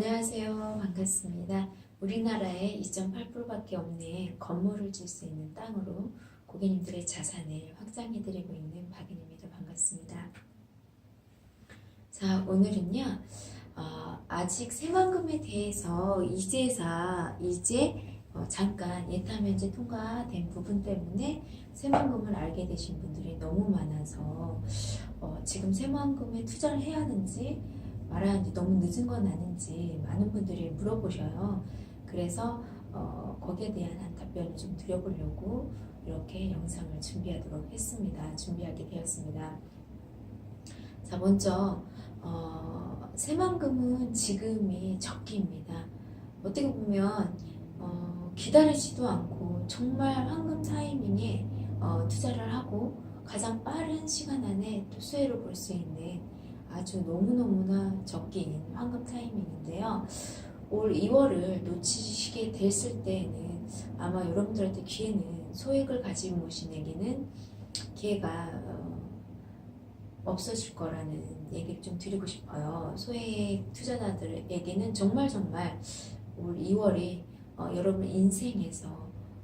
안녕하세요. 반갑습니다. 우리나라에 2.8%밖에 없는 건물을 질 수 있는 땅으로 고객님들의 자산을 확장해드리고 있는 박인입니다. 반갑습니다. 자, 오늘은요. 아직 새만금에 대해서 잠깐 예타면제 통과된 부분 때문에 새만금을 알게 되신 분들이 너무 많아서 지금 새만금에 투자를 해야 하는지 말아야 하는지 너무 늦은 건 아닌지 많은 분들이 물어보셔요. 그래서 거기에 대한 답변을 좀 드려보려고 이렇게 영상을 준비하게 되었습니다. 자, 먼저 새만금은 지금이 적기입니다. 어떻게 보면 기다리지도 않고 정말 황금 타이밍에 투자를 하고 가장 빠른 시간 안에 또 수혜를 볼 수 있는 아주 너무너무나 적기인 황금 타이밍인데요. 올 2월을 놓치시게 됐을 때에는 아마 여러분들한테 기회는 소액을 가지고 오신 에게는 기회가 없어질 거라는 얘기를 좀 드리고 싶어요. 소액 투자자들에게는 정말 올 2월이 여러분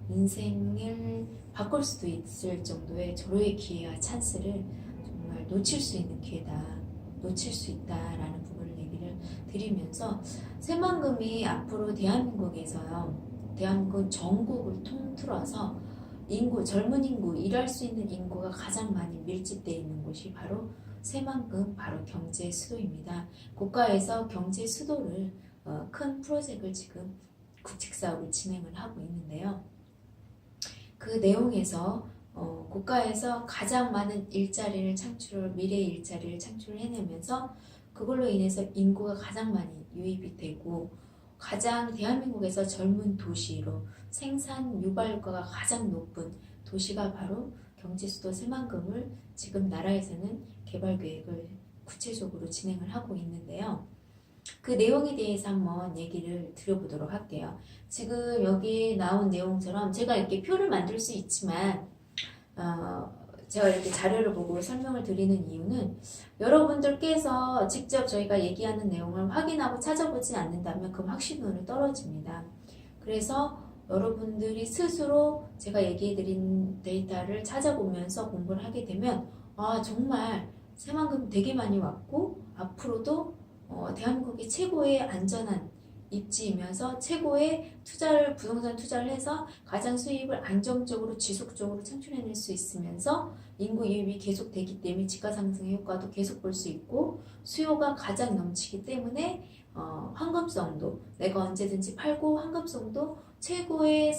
인생을 바꿀 수도 있을 정도의 절호의 기회와 찬스를 정말 놓칠 수 있는 기회다. 놓칠 수 있다라는 부분을 얘기를 드리면서 새만금이 앞으로 대한민국 전국을 통틀어서 젊은 인구, 일할 수 있는 인구가 가장 많이 밀집되어 있는 곳이 바로 새만금, 바로 경제 수도입니다. 국가에서 경제 수도를 큰 프로젝트를 지금 국책사업을 진행을 하고 있는데요. 그 내용에서 국가에서 가장 많은 미래 일자리를 창출해내면서 그걸로 인해서 인구가 가장 많이 유입이 되고 가장 대한민국에서 젊은 도시로 생산 유발효과가 가장 높은 도시가 바로 경제수도 새만금을 지금 나라에서는 개발계획을 구체적으로 진행을 하고 있는데요. 그 내용에 대해서 한번 얘기를 드려보도록 할게요. 지금 여기 나온 내용처럼 제가 이렇게 표를 만들 수 있지만 제가 이렇게 자료를 보고 설명을 드리는 이유는 여러분들께서 직접 저희가 얘기하는 내용을 확인하고 찾아보지 않는다면 그 확신도는 떨어집니다. 그래서 여러분들이 스스로 제가 얘기해드린 데이터를 찾아보면서 공부를 하게 되면 정말 새만금 되게 많이 왔고 앞으로도 대한민국이 최고의 안전한 입지이면서 최고의 부동산 투자를 해서 가장 수입을 안정적으로 지속적으로 창출해낼 수 있으면서 인구 유입이 계속되기 때문에 지가 상승의 효과도 계속 볼 수 있고 수요가 가장 넘치기 때문에 황금성도 내가 언제든지 팔고 황금성도 최고의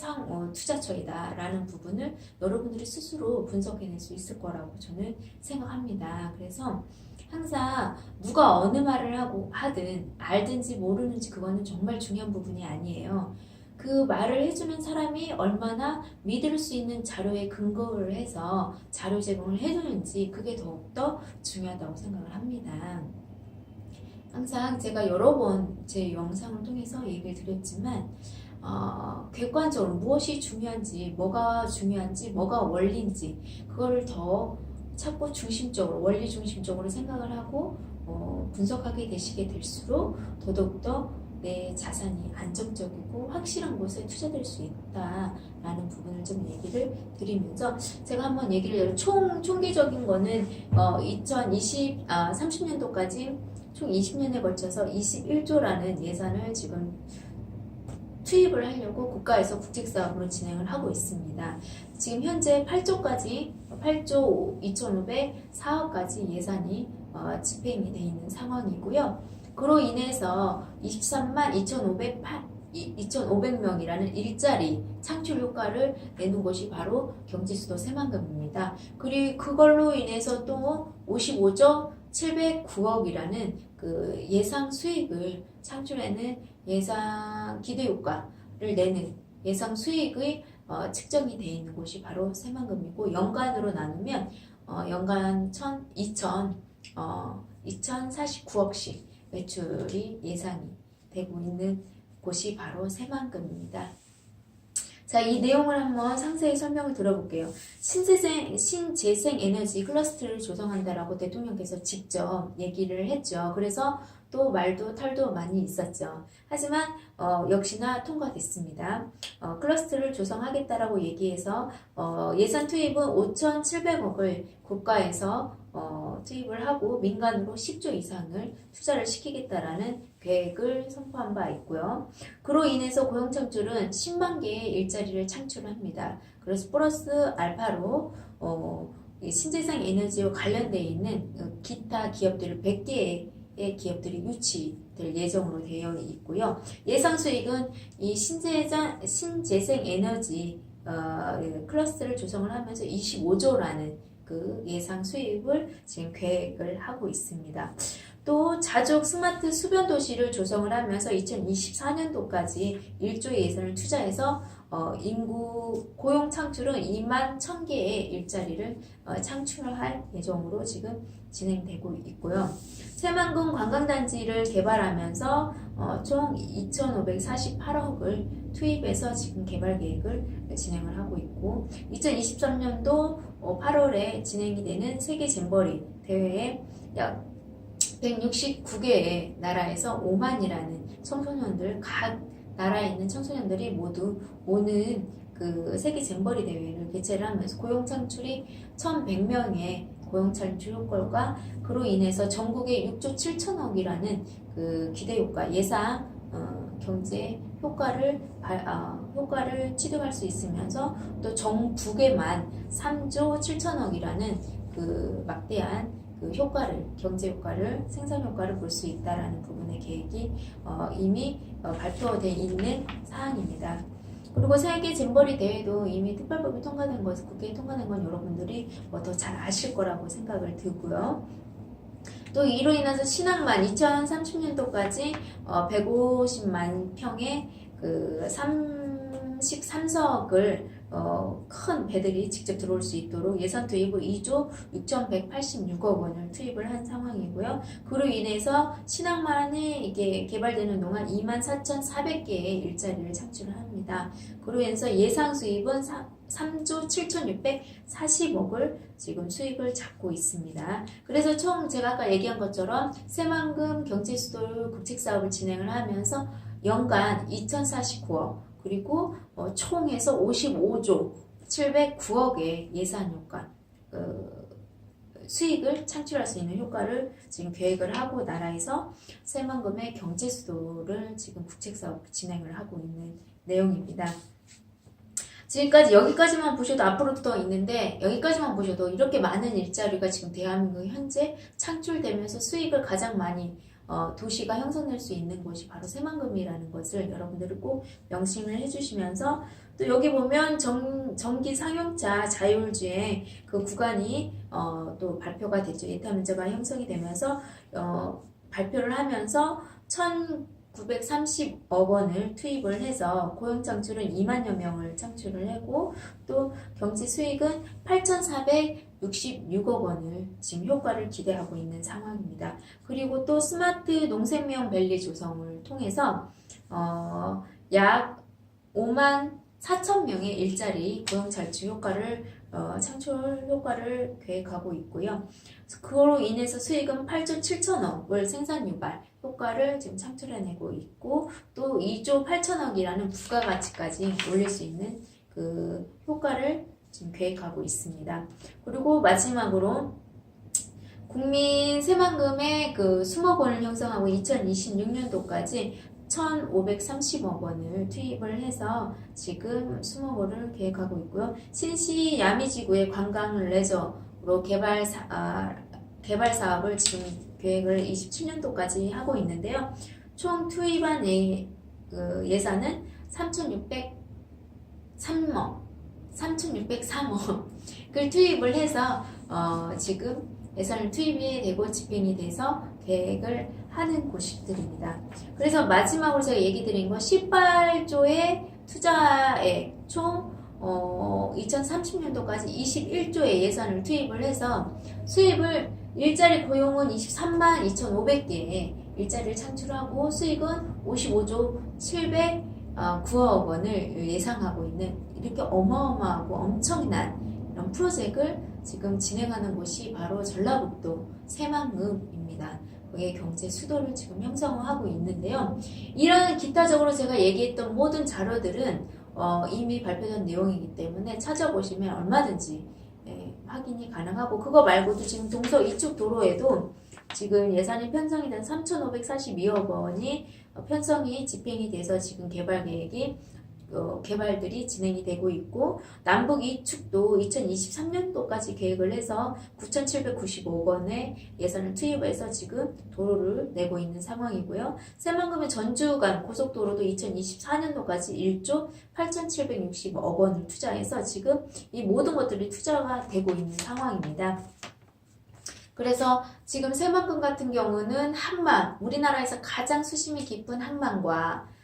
투자처이다 라는 부분을 여러분들이 스스로 분석해낼 수 있을 거라고 저는 생각합니다. 그래서 항상 누가 어느 말을 하든 알든지 모르는지 그거는 정말 중요한 부분이 아니에요. 그 말을 해주는 사람이 얼마나 믿을 수 있는 자료에 근거를 해서 자료 제공을 해주는지 그게 더욱더 중요하다고 생각을 합니다. 항상 제가 여러 번 제 영상을 통해서 얘기를 드렸지만 객관적으로 무엇이 중요한지 뭐가 원리인지 그거를 더 찾고 원리 중심적으로 생각을 하고 분석하게 되시게 될수록 더더욱더 내 자산이 안정적이고 확실한 곳에 투자될 수 있다라는 부분을 좀 얘기를 드리면서 제가 한번 얘기를 총계적인 거는 30년도까지 총 20년에 걸쳐서 21조라는 예산을 지금 투입을 하려고 국가에서 국책사업으로 진행을 하고 있습니다. 지금 현재 8조 2,504억까지 예산이 집행이 되어 있는 상황이고요. 그로 인해서 23만 2,500명이라는 일자리 창출 효과를 내는 곳이 바로 경제수도 새만금입니다. 그리고 그걸로 인해서 또 55조 709억이라는 그 예상 수익을 창출하는 예상 기대 효과를 내는 예상 수익의 측정이 되어 있는 곳이 바로 새만금이고 연간으로 나누면 연간 2,049억씩 매출이 예상이 되고 있는 곳이 바로 새만금입니다. 자, 이 내용을 한번 상세히 설명을 들어볼게요. 신재생 에너지 클러스터를 조성한다라고 대통령께서 직접 얘기를 했죠. 그래서 또 말도 탈도 많이 있었죠. 하지만 역시나 통과됐습니다. 클러스터를 조성하겠다라고 얘기해서 예산 투입은 5,700억을 국가에서 투입을 하고 민간으로 10조 이상을 투자를 시키겠다라는 계획을 선포한 바 있고요. 그로 인해서 고용 창출은 10만 개의 일자리를 창출합니다. 그래서 플러스 알파로 이 신재생 에너지와 관련되어 있는 기타 기업들을 100개의 기업들이 유치될 예정으로 되어 있고요. 예상 수익은 이 신재생 에너지 클러스터를 조성을 하면서 25조라는 그 예상 수입을 지금 계획을 하고 있습니다. 또 자족 스마트 수변 도시를 조성을 하면서 2024년도까지 1조의 예산을 투자해서 인구 고용 창출은 2만 1,000개의 일자리를 창출할 예정으로 지금 진행되고 있고요. 새만금 관광단지를 개발하면서 총 2,548억을 투입해서 지금 개발 계획을 진행을 하고 있고 2023년도 8월에 진행이 되는 세계 잼버리 대회에 약 169개의 나라에서 5만이라는 청소년들, 각 나라에 있는 청소년들이 모두 오는 그 세계 잼버리 대회를 개최를 하면서 고용 창출이 1,100명의 고용 창출 효과가 그로 인해서 전국에 6조 7천억이라는 그 기대 효과, 예상 경제 효과를 취득할 수 있으면서 또 전국에만 3조 7천억이라는 그 막대한 그 효과를, 경제 효과를, 생산 효과를 볼 수 있다라는 부분의 계획이 이미 발표되어 있는 사항입니다. 그리고 세계 잼버리 대회도 이미 특별법이 통과된 것, 국회에 통과된 건 여러분들이 더 잘 아실 거라고 생각을 들고요. 또 이로 인해서 신항만 2030년도까지 150만 평의 그 33석을 큰 배들이 직접 들어올 수 있도록 예산 투입을 2조 6,186억 원을 투입을 한 상황이고요. 그로 인해서 신항만이 이게 개발되는 동안 24,400개의 일자리를 창출을 합니다. 그로 인해서 예상 수입은 3조 7,640억을 지금 수익을 잡고 있습니다. 그래서 총 제가 아까 얘기한 것처럼 새만금 경제수도 국책사업을 진행을 하면서 연간 2,049억 그리고 총해서 55조 709억의 예산 효과 수익을 창출할 수 있는 효과를 지금 계획을 하고 나라에서 새만금의 경제수도를 지금 국책사업 진행을 하고 있는 내용입니다. 지금까지 여기까지만 보셔도 앞으로도 더 있는데 여기까지만 보셔도 이렇게 많은 일자리가 지금 대한민국 현재 창출되면서 수익을 가장 많이 도시가 형성될 수 있는 곳이 바로 새만금이라는 것을 여러분들이 꼭 명심을 해주시면서 또 여기 보면 전기 상용차 자율주행 그 구간이 또 발표가 됐죠. 예타 면제가 형성이 되면서 발표를 하면서 1,930억 원을 투입을 해서 고용 창출은 2만여 명을 창출을 하고 또 경제 수익은 8,466억 원을 지금 효과를 기대하고 있는 상황입니다. 그리고 또 스마트 농생명 밸리 조성을 통해서 약 5만 4천 명의 일자리 고용 창출 효과를 창출 효과를 계획하고 있고요. 그로 인해서 수익은 8조 7천억을 생산 유발 효과를 지금 창출해내고 있고 또 2조 8천억이라는 부가가치까지 올릴 수 있는 그 효과를 지금 계획하고 있습니다. 그리고 마지막으로 국민 새만금의 그 수목원을 형성하고 2026년도까지 1,530억 원을 투입을 해서 지금 수목원을 계획하고 있고요. 신시 야미지구의 관광 레저로 개발 사업을 지금 계획을 27년도까지 하고 있는데요. 총 투입한 예산은 3,603억을 투입을 해서 지금 예산을 투입이 되고 집행이 돼서 계획을 하는 곳들입니다. 그래서 마지막으로 제가 얘기 드린 건 18조의 투자액 총 2030년도까지 21조의 예산을 투입을 해서 수입을 일자리 고용은 23만 2,500개의 일자리를 창출하고 수익은 55조 709억 원을 예상하고 있는 이렇게 어마어마하고 엄청난 이런 프로젝트를 지금 진행하는 곳이 바로 전라북도 새만금입니다. 의 경제 수도를 지금 형성하고 있는데요. 이런 기타적으로 제가 얘기했던 모든 자료들은 이미 발표된 내용이기 때문에 찾아보시면 얼마든지 확인이 가능하고, 그거 말고도 지금 동서 이쪽 도로에도 지금 예산이 편성이 된 3,542억 원이 편성이 집행이 돼서 지금 개발 계획이 개발들이 진행이 되고 있고, 남북 이축도 2023년도까지 계획을 해서 9,795억 원의 예산을 투입해서 지금 도로를 내고 있는 상황이고요. 새만금의 전주간 고속도로도 2024년도까지 1조 8,760억 원을 투자해서 지금 이 모든 것들이 투자가 되고 있는 상황입니다. 그래서 지금 새만금 같은 경우는 항만, 우리나라에서 가장 수심이 깊은 항만과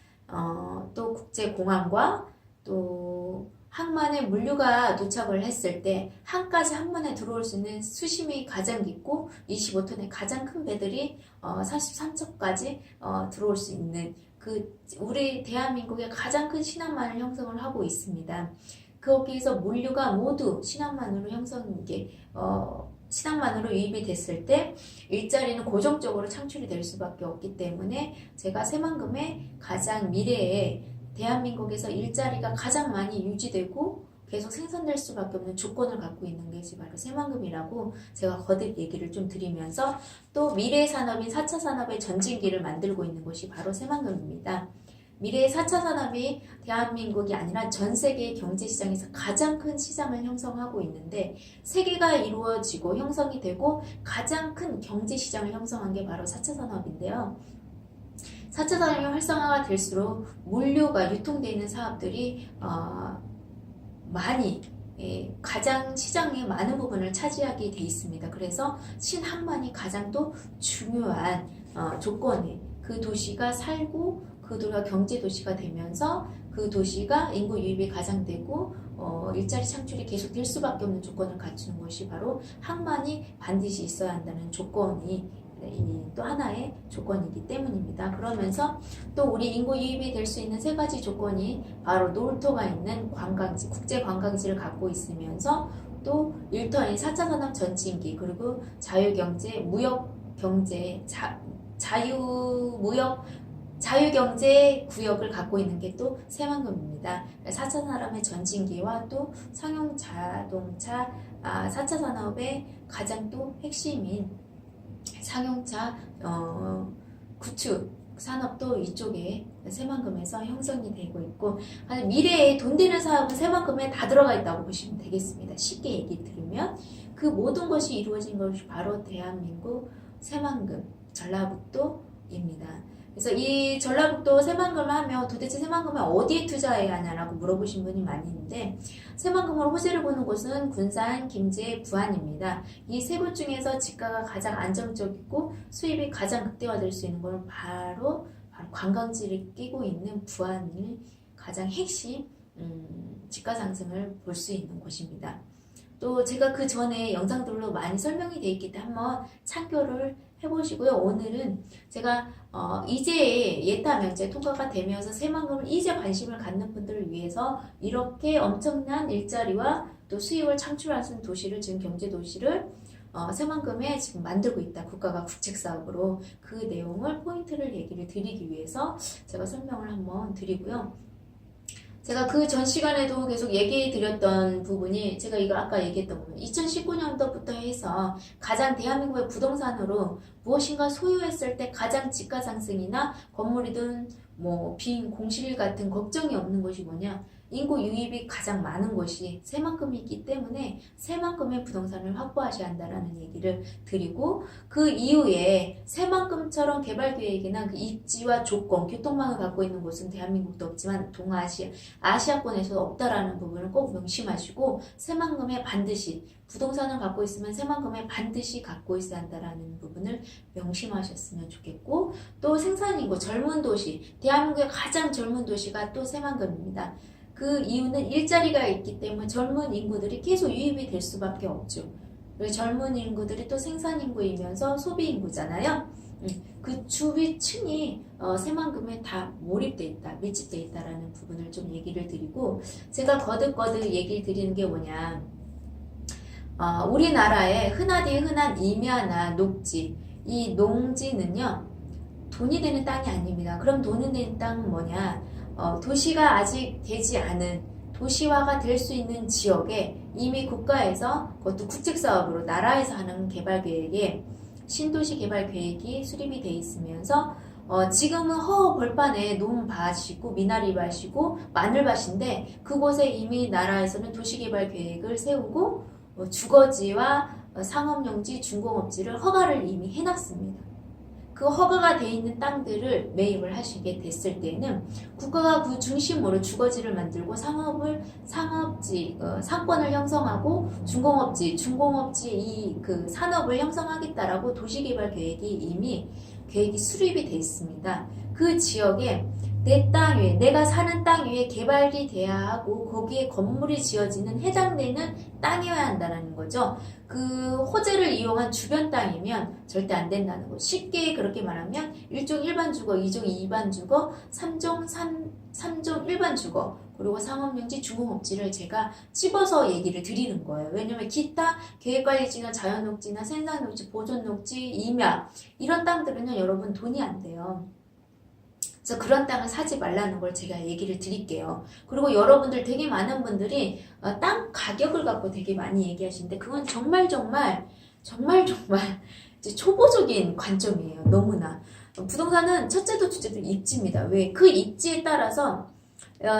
또 국제공항과 또 항만에 물류가 도착을 했을 때 항까지 항만에 들어올 수 있는 수심이 가장 깊고 25톤의 가장 큰 배들이 43척까지 들어올 수 있는 그 우리 대한민국의 가장 큰 신항만을 형성을 하고 있습니다. 거기에서 물류가 모두 신항만으로 신항만으로 유입이 됐을 때 일자리는 고정적으로 창출이 될 수밖에 없기 때문에 제가 새만금의 가장 미래에 대한민국에서 일자리가 가장 많이 유지되고 계속 생산될 수밖에 없는 조건을 갖고 있는 것이 바로 새만금이라고 제가 거듭 얘기를 좀 드리면서, 또 미래의 산업인 4차 산업의 전진기를 만들고 있는 것이 바로 새만금입니다. 미래의 4차 산업이 대한민국이 아니라 전 세계의 경제시장에서 가장 큰 시장을 형성하고 있는데, 세계가 이루어지고 형성이 되고 가장 큰 경제시장을 형성한 게 바로 4차 산업인데요. 4차 산업이 활성화가 될수록 물류가 유통되어 있는 사업들이 많이 가장 시장의 많은 부분을 차지하게 돼 있습니다. 그래서 신항만이 가장 또 중요한 조건에 그 도시가 살고 그 도시가 경제 도시가 되면서 그 도시가 인구 유입이 가장되고 일자리 창출이 계속 될 수밖에 없는 조건을 갖추는 것이 바로 항만이 반드시 있어야 한다는 조건이 또 하나의 조건이기 때문입니다. 그러면서 또 우리 인구 유입이 될 수 있는 세 가지 조건이 바로 놀토가 있는 관광지, 국제 관광지를 갖고 있으면서 또 일터인 4차 산업 전진기, 그리고 자유경제, 무역경제, 자유경제 구역을 갖고 있는 게 또 새만금입니다. 4차 산업의 전진기와 또 상용 자동차, 4차 산업의 가장 또 핵심인 상용차 구축 산업도 이쪽에 새만금에서 형성이 되고 있고, 미래에 돈 되는 사업은 새만금에 다 들어가 있다고 보시면 되겠습니다. 쉽게 얘기 드리면 그 모든 것이 이루어진 것이 바로 대한민국 새만금 전라북도입니다. 그래서 이 전라북도 새만금을 하면 도대체 새만금을 어디에 투자해야 하냐라고 물어보신 분이 많이 있는데, 새만금으로 호재를 보는 곳은 군산, 김제, 부안입니다. 이 세 곳 중에서 지가가 가장 안정적이고 수입이 가장 극대화될 수 있는 건 바로 관광지를 끼고 있는 부안이 가장 핵심 지가 상승을 볼 수 있는 곳입니다. 또 제가 그 전에 영상들로 많이 설명이 되어 있기 때문에 한번 참고를 해보시고요. 오늘은 제가 이제 예타 면제 통과가 되면서 새만금을 이제 관심을 갖는 분들을 위해서 이렇게 엄청난 일자리와 또 수익을 창출할 수 있는 도시를, 지금 경제 도시를 새만금에 지금 만들고 있다. 국가가 국책사업으로 그 내용을 포인트를 얘기를 드리기 위해서 제가 설명을 한번 드리고요. 제가 그 전 시간에도 계속 얘기해 드렸던 부분이, 제가 이거 아까 얘기했던 부분, 2019년도부터 해서 가장 대한민국의 부동산으로 무엇인가 소유했을 때 가장 지가 상승이나 건물이든 뭐 빈 공실 같은 걱정이 없는 것이 뭐냐, 인구 유입이 가장 많은 곳이 새만금이기 때문에 새만금의 부동산을 확보하셔야 한다라는 얘기를 드리고, 그 이후에 새만금처럼 개발 계획이나 그 입지와 조건, 교통망을 갖고 있는 곳은 대한민국도 없지만 동아시아, 아시아권에서도 없다라는 부분을 꼭 명심하시고, 새만금에 반드시 부동산을 갖고 있으면 새만금에 반드시 갖고 있어야 한다라는 부분을 명심하셨으면 좋겠고, 또 생산인구, 젊은 도시, 대한민국의 가장 젊은 도시가 또 새만금입니다. 그 이유는 일자리가 있기 때문에 젊은 인구들이 계속 유입이 될 수밖에 없죠. 그리고 젊은 인구들이 또 생산 인구이면서 소비 인구잖아요. 그 주위층이 새만금에 다 몰입돼 있다, 밀집돼 있다라는 부분을 좀 얘기를 드리고, 제가 거듭거듭 얘기를 드리는 게 뭐냐, 우리나라에 흔하디 흔한 임야나 녹지, 이 농지는요, 돈이 되는 땅이 아닙니다. 그럼 돈이 되는 땅은 뭐냐? 도시가 아직 되지 않은, 도시화가 될 수 있는 지역에 이미 국가에서, 그것도 국책사업으로 나라에서 하는 개발계획에 신도시 개발계획이 수립이 돼 있으면서 지금은 벌판에 논밭이고 미나리밭이고 마늘밭인데, 그곳에 이미 나라에서는 도시개발계획을 세우고 주거지와 상업용지, 중공업지를 허가를 이미 해놨습니다. 그 허가가 돼 있는 땅들을 매입을 하시게 됐을 때는 국가가 그 중심으로 주거지를 만들고 상업지, 상권을 형성하고 중공업지 이 그 산업을 형성하겠다라고 도시개발 계획이 이미 계획이 수립이 돼 있습니다. 그 지역에 내 땅 위에, 내가 사는 땅 위에 개발이 돼야 하고 거기에 건물이 지어지는 해당되는 땅이어야 한다는 거죠. 그 호재를 이용한 주변 땅이면 절대 안 된다는 거. 쉽게 그렇게 말하면 1종 일반 주거, 2종 2반 주거, 3종 일반 주거, 그리고 상업용지, 중공업지를 제가 찝어서 얘기를 드리는 거예요. 왜냐면 기타 계획관리지나 자연녹지나 생산녹지, 보존녹지, 임야 이런 땅들은요, 여러분 돈이 안 돼요. 그래서 그런 땅을 사지 말라는 걸 제가 얘기를 드릴게요. 그리고 여러분들 되게 많은 분들이 땅 가격을 갖고 되게 많이 얘기하시는데, 그건 정말 이제 초보적인 관점이에요. 너무나. 부동산은 첫째도 둘째도 입지입니다. 왜? 그 입지에 따라서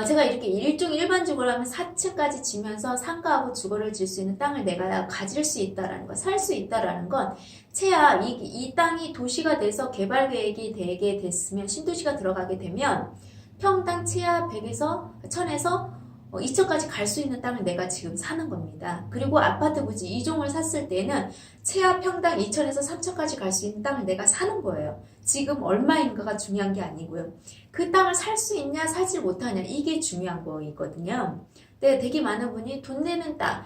제가 이렇게 일종 일반 주거를 하면 4층까지 지면서 상가하고 주거를 질 수 있는 땅을 내가 가질 수 있다라는 거, 살 수 있다라는 건 채야 이 땅이 도시가 돼서 개발 계획이 되게 됐으면, 신도시가 들어가게 되면 평당 채야 100에서 1000에서 2000까지 갈 수 있는 땅을 내가 지금 사는 겁니다. 그리고 아파트 부지 2종을 샀을 때는 채야 평당 2000에서 3000까지 갈 수 있는 땅을 내가 사는 거예요. 지금 얼마인가가 중요한 게 아니고요. 그 땅을 살 수 있냐 사지 못하냐, 이게 중요한 거거든요. 근데 되게 많은 분이 돈 내는 땅,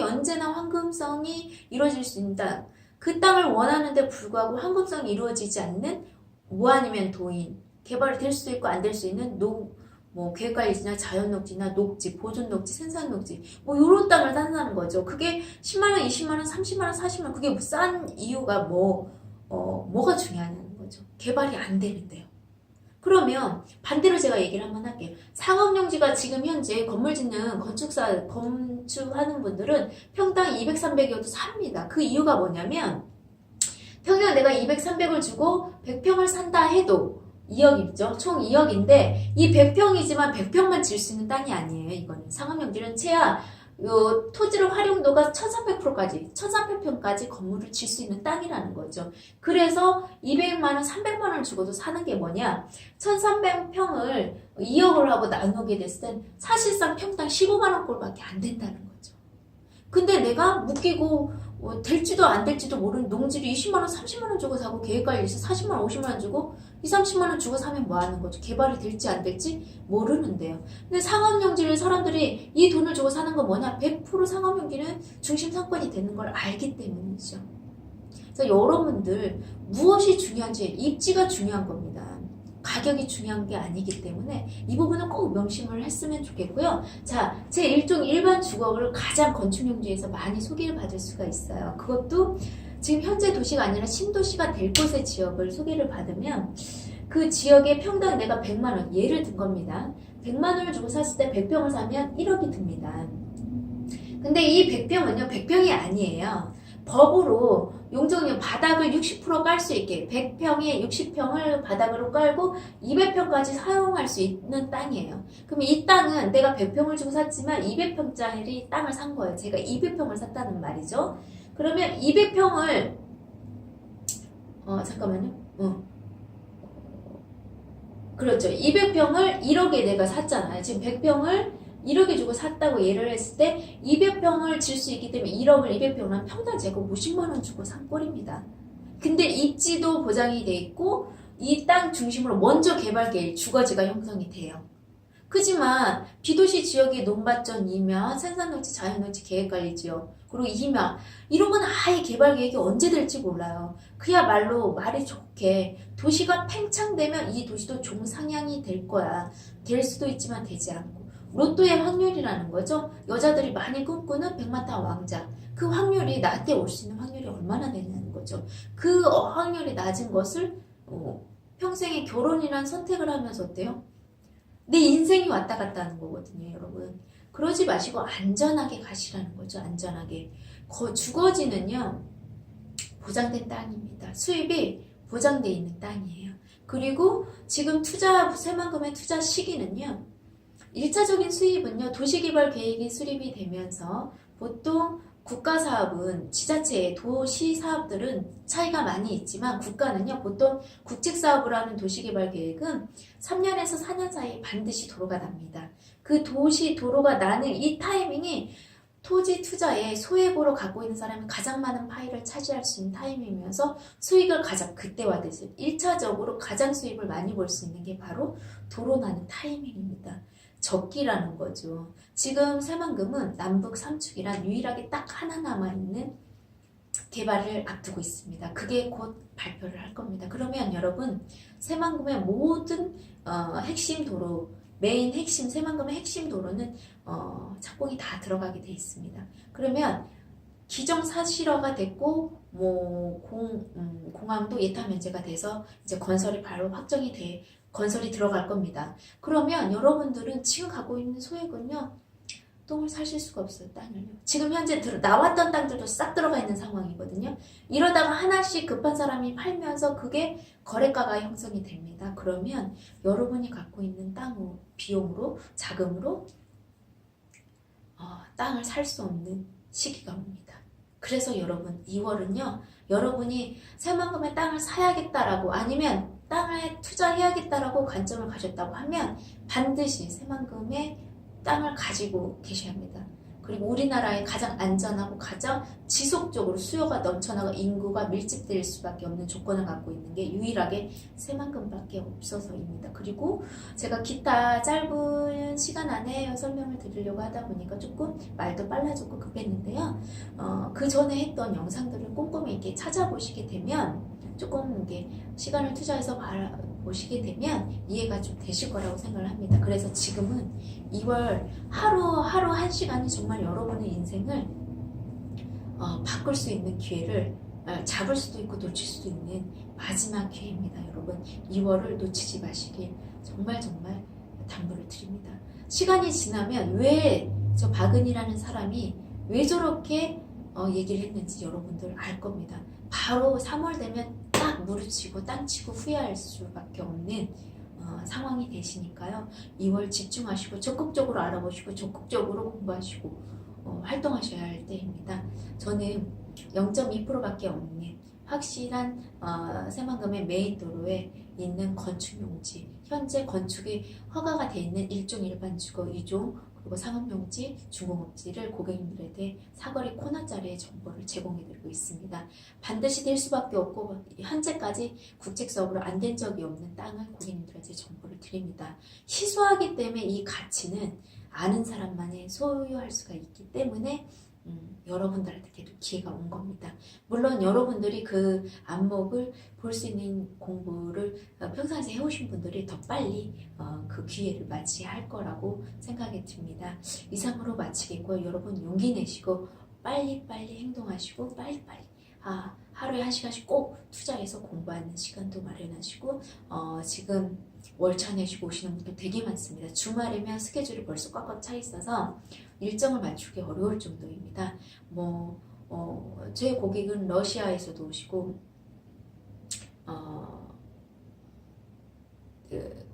언제나 황금성이 이루어질 수 있는 땅, 그 땅을 원하는데 불구하고 황금성이 이루어지지 않는 뭐 아니면 도인, 개발이 될 수도 있고 안 될 수 있는 계획관리지나 자연녹지나 녹지, 보존녹지, 생산녹지, 요런 땅을 산다는 거죠. 그게 10만원, 20만원, 30만원, 40만원, 그게 싼 이유가 뭐가 중요하냐는 거죠. 개발이 안 되는데요. 그러면 반대로 제가 얘기를 한번 할게요. 상업용지가 지금 현재 건물 짓는 건축하는 분들은 평당 200, 300이어도 삽니다. 그 이유가 뭐냐면, 평당 내가 200, 300을 주고 100평을 산다 해도 2억이죠. 총 2억인데 이 100평이지만 100평만 질 수 있는 땅이 아니에요. 이거는 상업용지는 채야 토지의 활용도가 1300%까지 1300평까지 건물을 질 수 있는 땅이라는 거죠. 그래서 200만원 300만원 주고도 사는 게 뭐냐, 1300평을 2억을 하고 나누게 됐을 땐 사실상 평당 15만원 꼴밖에 안 된다는 거죠. 근데 내가 묶이고 될지도 안 될지도 모르는 농지를 20만원 30만원 주고 사고, 계획관리에서 40만원 50만원 주고 20, 30만원 주고 사면 뭐 하는 거죠? 개발이 될지 안 될지 모르는데요. 근데 상업용지를 사람들이 이 돈을 주고 사는 건 뭐냐, 100% 상업용지는 중심 상권이 되는 걸 알기 때문이죠. 그래서 여러분들 무엇이 중요한지, 입지가 중요한 겁니다. 가격이 중요한 게 아니기 때문에 이 부분은 꼭 명심을 했으면 좋겠고요. 자, 제 일종 일반 주거를 가장 건축용지에서 많이 소개를 받을 수가 있어요. 그것도 지금 현재 도시가 아니라 신도시가 될 곳의 지역을 소개를 받으면 그 지역의 평당 내가 100만원, 예를 든 겁니다. 100만원을 주고 샀을 때 100평을 사면 1억이 듭니다. 근데 이 100평은요, 100평이 아니에요. 법으로 용적률 바닥을 60% 깔 수 있게 100평에 60평을 바닥으로 깔고 200평까지 사용할 수 있는 땅이에요. 그럼 이 땅은 내가 100평을 주고 샀지만 200평짜리 땅을 산 거예요. 제가 200평을 샀다는 말이죠. 그러면 200평을 잠깐만요. 그렇죠. 200평을 1억에 내가 샀잖아요. 지금 100평을 1억에 주고 샀다고 예를 했을 때 200평을 질 수 있기 때문에 1억을 200평은 평당 제곱 50만원 주고 산 꼴입니다. 근데 입지도 보장이 돼 있고 이 땅 중심으로 먼저 개발 계획, 주거지가 형성이 돼요. 그지만 비도시 지역의 논밭전 임야, 생산녹지, 자연녹지, 계획관리지역, 그리고 임야, 이런 건 아예 개발 계획이 언제 될지 몰라요. 그야말로 말이 좋게 도시가 팽창되면 이 도시도 종상향이 될 거야. 될 수도 있지만 되지 않고, 로또의 확률이라는 거죠. 여자들이 많이 꿈꾸는 백마탄 왕자. 그 확률이 나한테 올 수 있는 확률이 얼마나 되냐는 거죠. 그 확률이 낮은 것을 평생에 결혼이란 선택을 하면서 어때요? 내 인생이 왔다 갔다 하는 거거든요, 여러분. 그러지 마시고 안전하게 가시라는 거죠, 안전하게. 주거지는요, 보장된 땅입니다. 수입이 보장되어 있는 땅이에요. 그리고 지금 새만금의 투자 시기는요, 1차적인 수입은요, 도시개발 계획이 수립이 되면서 보통 국가사업은 지자체, 도시 사업들은 차이가 많이 있지만 국가는요, 보통 국책사업을 하는 도시개발 계획은 3년에서 4년 사이에 반드시 도로가 납니다. 그 도로가 나는 이 타이밍이 토지 투자에 소액으로 갖고 있는 사람이 가장 많은 파이를 차지할 수 있는 타이밍이면서 수익을 가장 극대화돼서 1차적으로 가장 수익을 많이 볼 수 있는 게 바로 도로 나는 타이밍입니다. 적기라는 거죠. 지금 새만금은 남북 3축이란 유일하게 딱 하나 남아있는 개발을 앞두고 있습니다. 그게 곧 발표를 할 겁니다. 그러면 여러분, 새만금의 모든 핵심 도로, 새만금의 핵심 도로는 착공이 다 들어가게 돼 있습니다. 그러면 기정사실화가 됐고 공항도 예타 면제가 돼서 이제 건설이 바로 건설이 들어갈 겁니다. 그러면 여러분들은 지금 갖고 있는 소액은요, 똥을 사실 수가 없어요, 땅을요. 지금 현재 나왔던 땅들도 싹 들어가 있는 상황이거든요. 이러다가 하나씩 급한 사람이 팔면서 그게 거래가가 형성이 됩니다. 그러면 여러분이 갖고 있는 비용으로, 자금으로 땅을 살 수 없는 시기가 옵니다. 그래서 여러분, 2월은요, 여러분이 새만금의 땅을 사야겠다라고 아니면 땅에 투자해야겠다라고 관점을 가졌다고 하면 반드시 새만금의 땅을 가지고 계셔야 합니다. 그리고 우리나라의 가장 안전하고 가장 지속적으로 수요가 넘쳐나고 인구가 밀집될 수밖에 없는 조건을 갖고 있는 게 유일하게 새만금밖에 없어서입니다. 그리고 제가 기타 짧은 시간 안에 설명을 드리려고 하다 보니까 조금 말도 빨라졌고 급했는데요. 그 전에 했던 영상들을 꼼꼼히 이렇게 찾아보시게 되면 조금 이게 시간을 투자해서 보시게 되면 이해가 좀 되실 거라고 생각을 합니다. 그래서 지금은 2월 하루 한 시간이 정말 여러분의 인생을 바꿀 수 있는 기회를 잡을 수도 있고 놓칠 수도 있는 마지막 기회입니다. 여러분, 2월을 놓치지 마시길 정말 당부를 드립니다. 시간이 지나면 왜 저 박은이라는 사람이 왜 저렇게 얘기를 했는지 여러분들 알 겁니다. 바로 3월 되면 딱 무릎치고 땅치고 후회할 수밖에 없는 상황이 되시니까요. 2월 집중하시고 적극적으로 알아보시고 적극적으로 공부하시고 활동하셔야 할 때입니다. 저는 0.2%밖에 없는 확실한 새만금의 메인 도로에 있는 건축용지, 현재 건축이 허가가 되어 있는 1종 일반 주거 2종 그리고 상업용지, 중공업지를 고객님들에게 사거리 코너짜리의 정보를 제공해드리고 있습니다. 반드시 될 수밖에 없고 현재까지 국책사업으로 안 된 적이 없는 땅을 고객님들한테 정보를 드립니다. 희소하기 때문에 이 가치는 아는 사람만이 소유할 수가 있기 때문에 여러분들한테도 기회가 온 겁니다. 물론 여러분들이 그 안목을 볼 수 있는 공부를 평상시에 해오신 분들이 더 빨리 그 기회를 맞이할 거라고 생각이 듭니다. 이상으로 마치겠고요. 여러분 용기 내시고 빨리빨리 행동하시고 빨리빨리 하루에 1시간씩 꼭 투자해서 공부하는 시간도 마련하시고 지금 월차 내시고 오시는 분들 되게 많습니다. 주말이면 스케줄이 벌써 꽉꽉 차 있어서 일정을 맞추기 어려울 정도입니다. 제 고객은 러시아에서도 오시고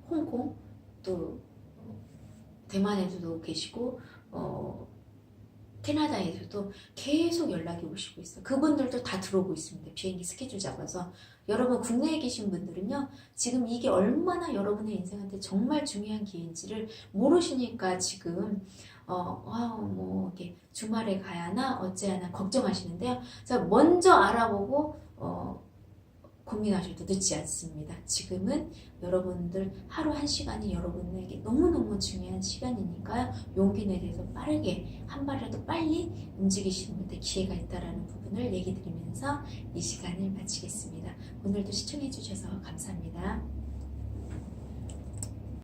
홍콩 또 대만에서도 계시고 캐나다에서도 계속 연락이 오시고 있어요. 그분들도 다 들어오고 있습니다. 비행기 스케줄 잡아서. 여러분 국내에 계신 분들은요. 지금 이게 얼마나 여러분의 인생한테 정말 중요한 기회인지를 모르시니까 지금 이렇게 주말에 가야 하나 어찌하나 걱정하시는데요. 자, 먼저 알아보고 고민하셔도 늦지 않습니다. 지금은 여러분들 하루 1시간이 여러분에게 너무너무 중요한 시간이니까요. 용기 내서 빠르게 한 발이라도 빨리 움직이시는 분들 기회가 있다는 부분을 얘기 드리면서 이 시간을 마치겠습니다. 오늘도 시청해 주셔서 감사합니다.